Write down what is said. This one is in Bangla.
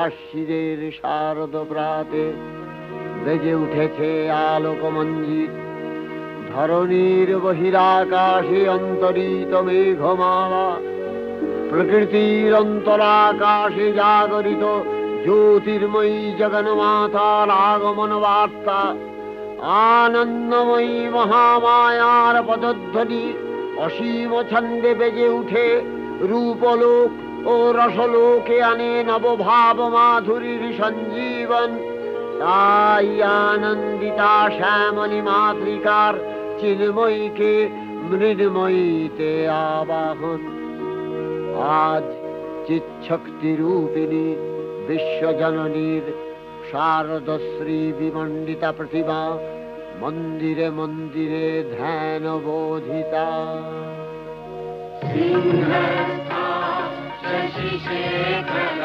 আশ্বিরের শারদ প্রাতে বেজে উঠেছে আলোকমঞ্জিত। ধরণীর বহিরাকাশে অন্তরিত মেঘমালা, প্রকৃতির অন্তরাকাশে জাগরিত জ্যোতির্ময়ী জগন্মাতার আগমন বার্তা। আনন্দময়ী মহামায়ার পদধ্বনি অসীম ছন্দে বেজে উঠে রূপলোক ও রসলোকে আনে নবভাব মাধুরীর সঞ্জীবন। তাই আনন্দিতা শ্যামলী মাতৃকার চিন্ময়ীকে মৃন্ময়ীতে আবাহন। আজ চিৎশক্তি রূপিণী বিশ্বজননীর শারদশ্রী বিমণ্ডিতা প্রতিমা মন্দিরে মন্দিরে ধ্যান বোধিতা। সিংহস্থা শশিশেখর